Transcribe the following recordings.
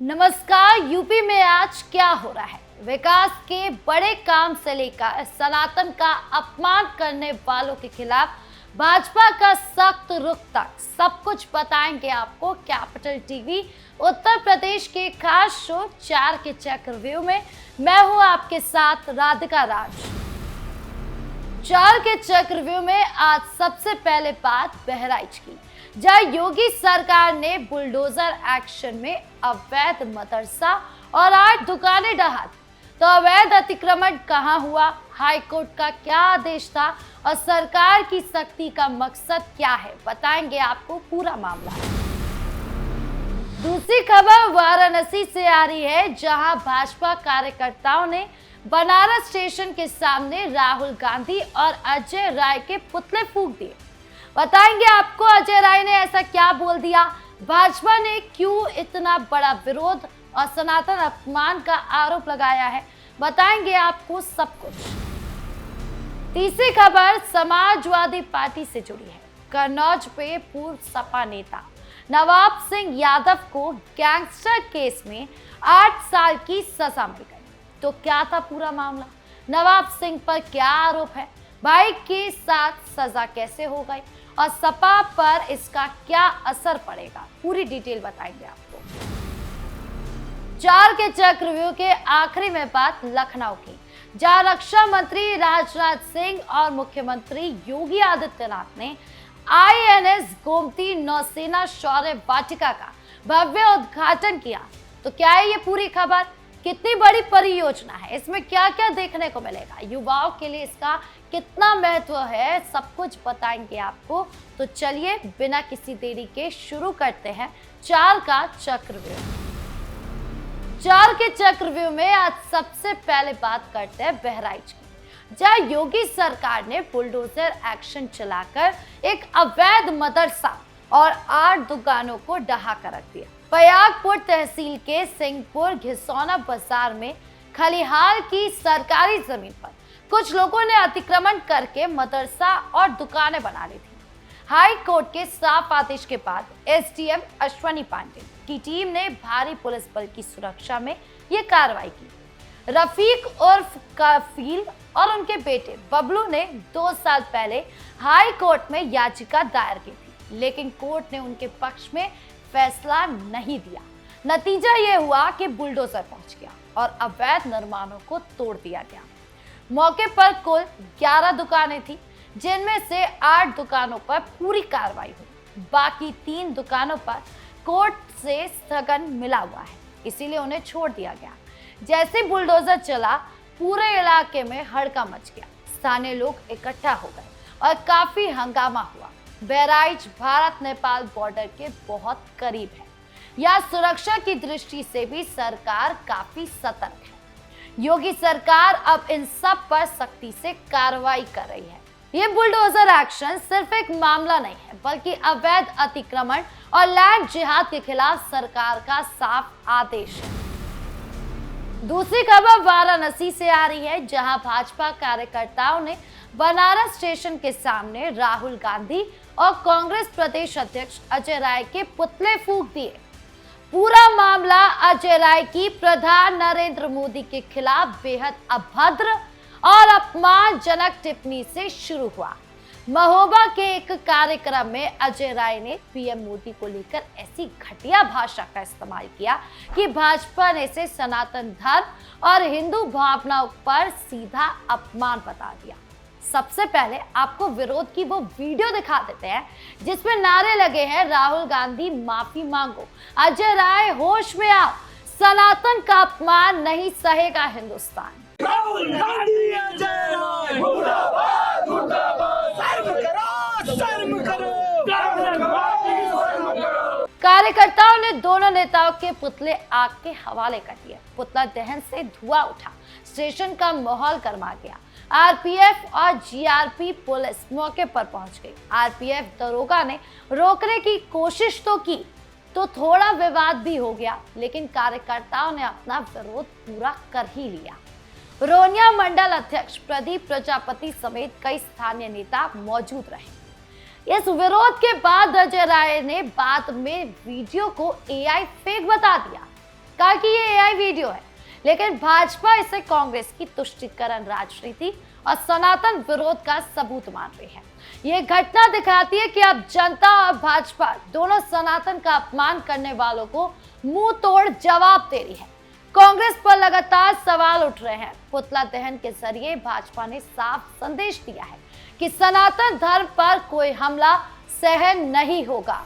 नमस्कार। यूपी में आज क्या हो रहा है? विकास के बड़े काम से लेकर सनातन का अपमान करने वालों के खिलाफ भाजपा का सख्त रुख तक सब कुछ बताएंगे आपको कैपिटल टीवी उत्तर प्रदेश के खास शो 4 के चक्रव्यूह में। मैं हूं आपके साथ राधिका राज। 4 के चक्रव्यूह में आज सबसे पहले बात बहराइच की, जहां योगी सरकार ने बुलडोजर एक्शन में अवैध मदरसा और 8 दुकानें ढहा दी। तो अवैध अतिक्रमण कहां हुआ, हाईकोर्ट का क्या आदेश था और सरकार की सख्ती का मकसद क्या है, बताएंगे आपको पूरा मामला। दूसरी खबर वाराणसी से आ रही है, जहां भाजपा कार्यकर्ताओं ने बनारस स्टेशन के सामने राहुल गांधी और अजय राय के पुतले फूंक दिए। बताएंगे आपको अजय राय ने ऐसा क्या बोल दिया, भाजपा ने क्यों इतना बड़ा विरोध और सनातन अपमान का आरोप लगाया है, बताएंगे आपको सब कुछ। तीसरी खबर समाजवादी पार्टी से जुड़ी है। कन्नौज पे पूर्व सपा नेता नवाब सिंह यादव को गैंगस्टर केस में 8 साल की सजा मिल गई। तो क्या था पूरा मामला, नवाब सिंह पर क्या आरोप है, भाई के साथ सजा कैसे हो गई और सपा पर इसका क्या असर पड़ेगा, पूरी डिटेल बताएंगे आपको। 4 के चक्रव्यूह के आखिरी में बात लखनऊ की, जहां रक्षा मंत्री राजनाथ सिंह और मुख्यमंत्री योगी आदित्यनाथ ने INS गोमती नौसेना शौर्य वाटिका का भव्य उद्घाटन किया। तो क्या है ये पूरी खबर, कितनी बड़ी परियोजना है, इसमें क्या क्या देखने को मिलेगा, युवाओं के लिए इसका कितना महत्व है, सब कुछ बताएंगे आपको। तो चलिए बिना किसी देरी के शुरू करते हैं 4 का चक्रव्यूह। 4 के चक्रव्यूह में आज सबसे पहले बात करते हैं बहराइच की, जहां योगी सरकार ने बुलडोजर एक्शन चलाकर एक अवैध मदरसा और 8 दुकानों को ढहा कर रख दिया। प्रयागपुर तहसील के सिंहपुर घिसौना बाजार में खलिहाल की सरकारी जमीन पर कुछ लोगों ने अतिक्रमण करके मदरसा और दुकानें बना ली थी। हाई कोर्ट के साफ आदेश के बाद SDM अश्वनी पांडे की टीम ने भारी पुलिस बल की सुरक्षा में ये कार्रवाई की। रफीक उर्फ कफील और उनके बेटे बबलू ने 2 साल पहले हाई कोर्ट में याचिका दायर की थी, लेकिन कोर्ट ने उनके पक्ष में फैसला नहीं दिया। नतीजा ये हुआ कि बुलडोजर पहुंच गया और अवैध निर्माणों को तोड़ दिया गया। मौके पर कुल 11 दुकानें थी, जिनमें से 8 दुकानों पर पूरी कार्रवाई हुई। बाकी 3 दुकानों पर कोर्ट से स्थगन मिला हुआ है, इसीलिए उन्हें छोड़ दिया गया। जैसे बुलडोजर चला, पूरे इलाके में हड़का मच गया। स्थानीय लोग इकट्ठा हो गए और काफी हंगामा हुआ। बहराइच भारत नेपाल बॉर्डर के बहुत करीब है, यह सुरक्षा की दृष्टि से भी सरकार काफी सतर्क है। योगी सरकार अब इन सब पर सख्ती से कार्रवाई कर रही है। ये बुलडोजर एक्शन सिर्फ एक मामला नहीं है, बल्कि अवैध अतिक्रमण और लैंड जिहाद के खिलाफ सरकार का साफ आदेश है। दूसरी खबर वाराणसी से आ रही है, जहां भाजपा कार्यकर्ताओं ने बनारस स्टेशन के सामने राहुल गांधी और कांग्रेस प्रदेश अध्यक्ष अजय राय के पुतले फूंक दिए। पूरा मामला अजय राय की प्रधान नरेंद्र मोदी के खिलाफ बेहद अभद्र और अपमानजनक टिप्पणी से शुरू हुआ। महोबा के एक कार्यक्रम में अजय राय ने PM मोदी को लेकर ऐसी घटिया भाषा का इस्तेमाल किया कि भाजपा ने इसे सनातन धर्म और हिंदू भावनाओं पर सीधा अपमान बता दिया। सबसे पहले आपको विरोध की वो वीडियो दिखा देते हैं, जिसमें नारे लगे हैं, राहुल गांधी माफी मांगो, अजय राय होश में आओ, सनातन का अपमान नहीं सहेगा हिंदुस्तान। राहुल गांधी अजय राय मुर्दाबाद मुर्दाबाद, शर्म करो। कार्यकर्ताओं ने दोनों नेताओं के पुतले आग के हवाले कर दिए। पुतला दहन से धुआं उठा, स्टेशन का माहौल गर्मा गया। RPF और GRP पुलिस मौके पर पहुंच गई। RPF दरोगा ने रोकने की कोशिश तो की, तो थोड़ा विवाद भी हो गया, लेकिन कार्यकर्ताओं ने अपना विरोध पूरा कर ही लिया। रोनिया मंडल अध्यक्ष प्रदीप प्रजापति समेत कई स्थानीय नेता मौजूद रहे। इस विरोध के बाद अजय राय ने बाद में वीडियो को AI फेक बता दिया। कहा कि ये एआई वीडियो है, लेकिन भाजपा इसे कांग्रेस की तुष्टीकरण राजनीति और सनातन विरोध का सबूत मान रही है। ये घटना दिखाती है कि अब जनता और भाजपा दोनों सनातन का अपमान करने वालों को मुंह तोड़ जवाब दे रही है। कांग्रेस पर लगातार सवाल उठ रहे हैं। पुतला दहन के जरिए भाजपा ने साफ संदेश दिया है कि सनातन धर्म पर कोई हमला सहन नहीं होगा।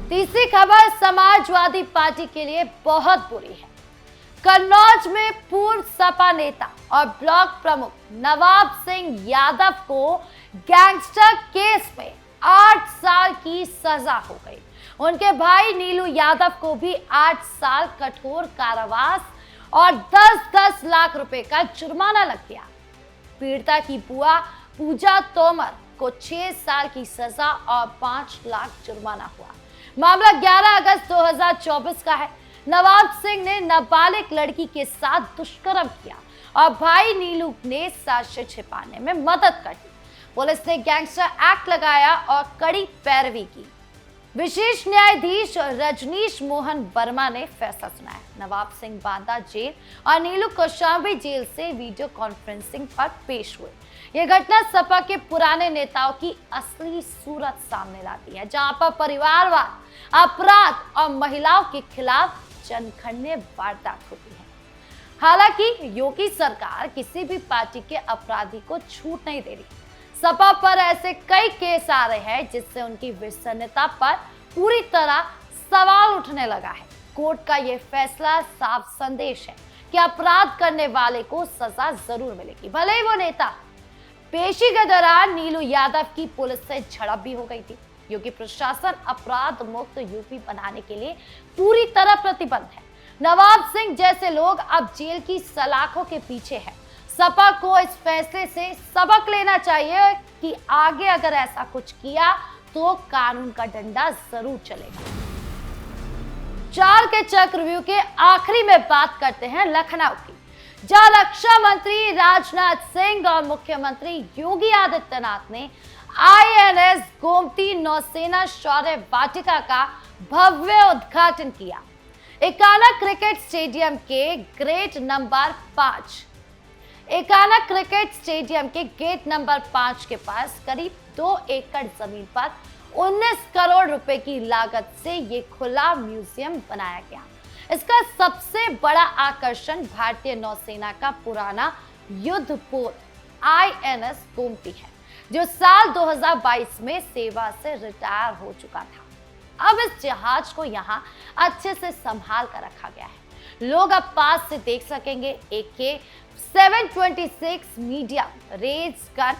तीसरी खबर समाजवादी पार्टी के लिए बहुत बुरी है। कन्नौज में पूर्व सपा नेता और ब्लॉक प्रमुख नवाब सिंह यादव को गैंगस्टर केस में 8 साल की सजा हो गई। उनके भाई नीलू यादव को भी 8 साल कठोर कारावास और 10-10 लाख रुपए का जुर्माना लग गया। पीड़िता की बुआ पूजा तोमर को 6 साल की सजा और 5 लाख जुर्माना हुआ। मामला 11 अगस्त 2024 का है। नवाब सिंह ने नाबालिग लड़की के साथ दुष्कर्म किया और भाई नीलू ने साजिश छिपाने में मदद कर दी। पुलिस ने गैंगस्टर एक्ट लगाया और कड़ी पैरवी की। विशेष न्यायाधीश रजनीश मोहन वर्मा ने फैसला सुनाया। नवाब सिंह बांदा जेल और नीलू कौशाम्बी जेल से वीडियो कॉन्फ्रेंसिंग पर पेश हुए। यह घटना सपा के पुराने नेताओं की असली सूरत सामने लाती है, जहां पर परिवारवाद, अपराध और महिलाओं के खिलाफ जनखंडे वारदात होती है। हालांकि योगी सरकार किसी भी पार्टी के अपराधी को छूट नहीं दे रही। सपा पर ऐसे कई केस आ रहे हैं जिससे उनकी विसन्नता पर पूरी तरह सवाल उठने लगा है। कोर्ट का यह फैसला साफ संदेश है कि अपराध करने वाले को सजा जरूर मिलेगी, भले ही वो नेता। पेशी के दौरान नीलू यादव की पुलिस से झड़प भी हो गई थी। योगी प्रशासन अपराध मुक्त यूपी बनाने के लिए पूरी तरह प्रतिबद्ध है। नवाब सिंह जैसे लोग अब जेल की सलाखों के पीछे हैं। सपा को इस फैसले से सबक लेना चाहिए कि आगे अगर ऐसा कुछ किया तो कानून का डंडा जरूर चलेगा। 4 के चक्रव्यूह के आखिरी में बात करते हैं लखनऊ की, जहां रक्षा मंत्री राजनाथ सिंह और मुख्यमंत्री योगी आदित्यनाथ ने आईएनएस गोमती नौसेना शौर्य वाटिका का भव्य उद्घाटन किया। एकाना क्रिकेट स्टेडियम के गेट नंबर 5 के पास करीब 2 एकड़ जमीन पर 19 करोड़ रुपए की लागत से ये खुला म्यूजियम बनाया गया। इसका सबसे बड़ा आकर्षण भारतीय नौसेना का पुराना युद्धपोत आईएनएस गोमती है, जो साल 2022 में सेवा से रिटायर हो चुका था। अब इस जहाज को यहाँ अच्छे से संभाल कर रखा गया है। लोग अब पास से देख सकेंगे। AK-726 medium range gun,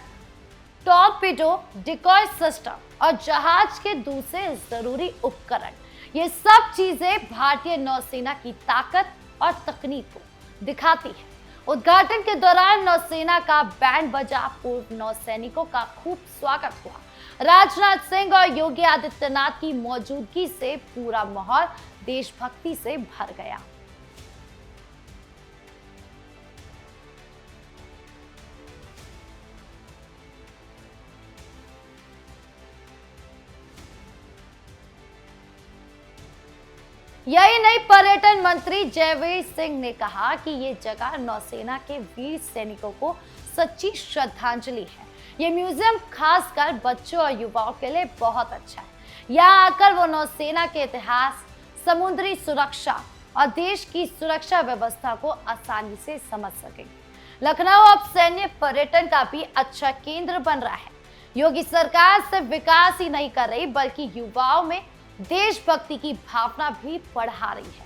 torpedo, decoy system और जहाज के दूसरे जरूरी उपकरण, ये सब चीजें भारतीय नौसेना की ताकत और तकनीक को दिखाती है। उद्घाटन के दौरान नौसेना का बैंड बजा, पूर्व नौसैनिकों का खूब स्वागत हुआ। राजनाथ सिंह और योगी आदित्यनाथ की मौजूदगी से पूरा माहौल देशभक्ति से भर गया। यही नहीं, पर्यटन मंत्री जयवीर सिंह ने कहा कि ये जगह नौसेना के वीर सैनिकों को सच्ची श्रद्धांजलि है। ये म्यूजियम खासकर बच्चों और युवाओं के लिए बहुत अच्छा है। यहाँ आकर वो नौसेना के इतिहास, समुद्री सुरक्षा और देश की सुरक्षा व्यवस्था को आसानी से समझ सकेंगे। लखनऊ अब सैन्य पर्यटन का भी अच्छा केंद्र बन रहा है। योगी सरकार सिर्फ विकास ही नहीं कर रही, बल्कि युवाओं में देशभक्ति की भावना भी बढ़ा रही है।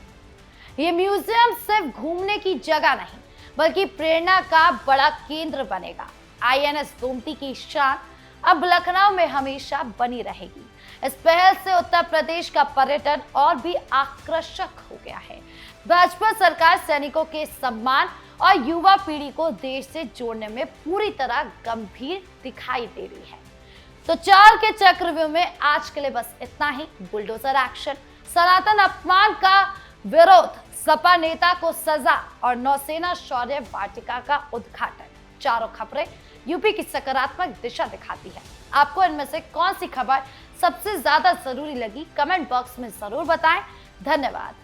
ये म्यूजियम सिर्फ घूमने की जगह नहीं, बल्कि प्रेरणा का बड़ा केंद्र बनेगा। आईएनएस गोमती की शान अब लखनऊ में हमेशा बनी रहेगी। इस पहल से उत्तर प्रदेश का पर्यटन और भी आकर्षक हो गया है। भाजपा सरकार सैनिकों के सम्मान और युवा पीढ़ी को देश से जोड़ने में पूरी तरह गंभीर दिखाई दे रही है। तो 4 के चक्रव्यूह में आज के लिए बस इतना ही। बुलडोजर एक्शन, सनातन अपमान का विरोध, सपा नेता को सजा और नौसेना शौर्य वाटिका का उद्घाटन, चारों खबरें यूपी की सकारात्मक दिशा दिखाती है। आपको इनमें से कौन सी खबर सबसे ज्यादा जरूरी लगी, कमेंट बॉक्स में जरूर बताएं। धन्यवाद।